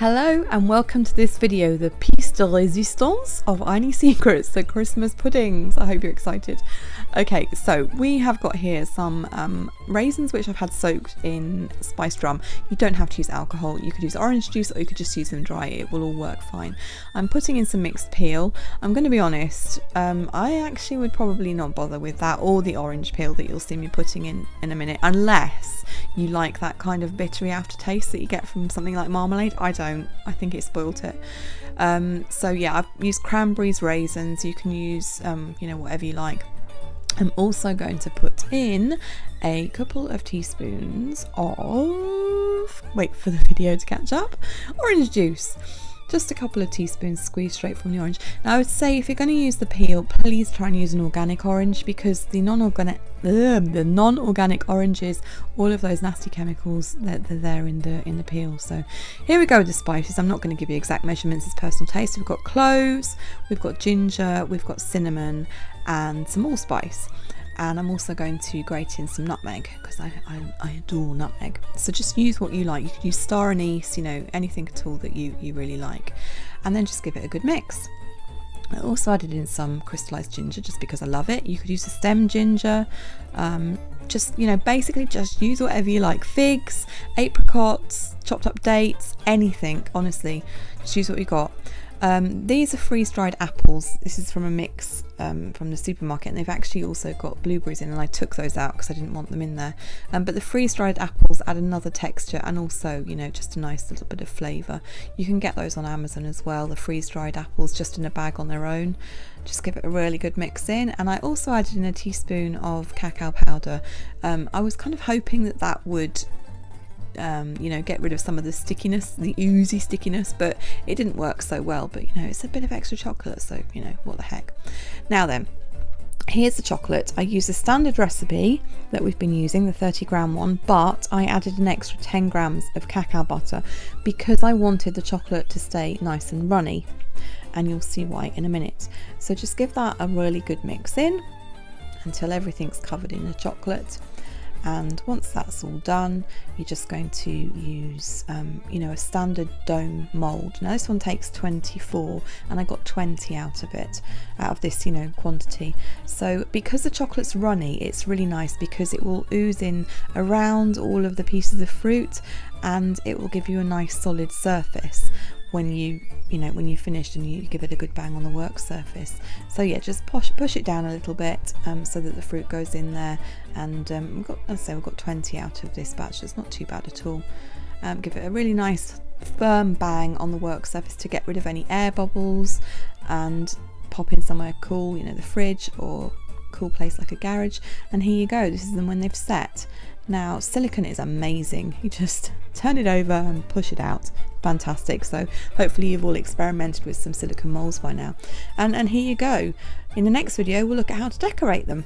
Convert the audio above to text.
Hello and welcome to this video, the piece de resistance of Ayni secrets, the Christmas puddings. I hope you're excited. Okay, so we have got here some raisins which I've had soaked in spiced rum. You don't have to use alcohol, you could use orange juice or you could just use them dry, it will all work fine. I'm putting in some mixed peel. I'm going to be honest, I actually would probably not bother with that or the orange peel that you'll see me putting in a minute, unless you like that kind of bittery aftertaste that you get from something like marmalade. I don't. I think it spoilt it. So yeah, I've used cranberries, raisins. You can use whatever you like. I'm also going to put in a couple of teaspoons of, wait for the video to catch up, orange juice. Just a couple of teaspoons squeezed straight from the orange. Now I would say if you're going to use the peel, please try and use an organic orange, because the non-organic oranges, all of those nasty chemicals, they're there in the peel. So here we go with the spices. I'm not going to give you exact measurements, it's personal taste. We've got cloves, we've got ginger, we've got cinnamon and some allspice. And I'm also going to grate in some nutmeg, because I adore nutmeg. So just use what you like. You could use star anise, anything at all that you really like. And then just give it a good mix. I also added in some crystallized ginger just because I love it. You could use a stem ginger. Basically just use whatever you like. Figs, apricots, chopped up dates, anything, honestly. Just use what you got. These are freeze-dried apples. This is from a mix from the supermarket, and they've actually also got blueberries in, and I took those out because I didn't want them in there. But the freeze-dried apples add another texture and also, just a nice little bit of flavour. You can get those on Amazon as well, the freeze-dried apples just in a bag on their own. Just give it a really good mix in. And I also added in a teaspoon of cacao powder. I was kind of hoping that would get rid of some of the stickiness, the oozy stickiness, but it didn't work so well. But it's a bit of extra chocolate, so what the heck. Now then, here's the chocolate. I used the standard recipe that we've been using, the 30-gram one, but I added an extra 10 grams of cacao butter because I wanted the chocolate to stay nice and runny, and you'll see why in a minute. So just give that a really good mix in until everything's covered in the chocolate. And once that's all done, you're just going to use a standard dome mold. Now this one takes 24 and I got 20 out of it, out of this quantity. So because the chocolate's runny, it's really nice because it will ooze in around all of the pieces of fruit, and it will give you a nice solid surface when you finished and you give it a good bang on the work surface. So yeah, just push it down a little bit so that the fruit goes in there. And we've got 20 out of this batch. It's not too bad at all. Give it a really nice firm bang on the work surface to get rid of any air bubbles, and pop in somewhere cool, the fridge or cool place like a garage. And here you go, this is them when they've set. Now silicone is amazing, you just turn it over and push it out. Fantastic. So hopefully you've all experimented with some silicone molds by now, and here you go. In the next video we'll look at how to decorate them.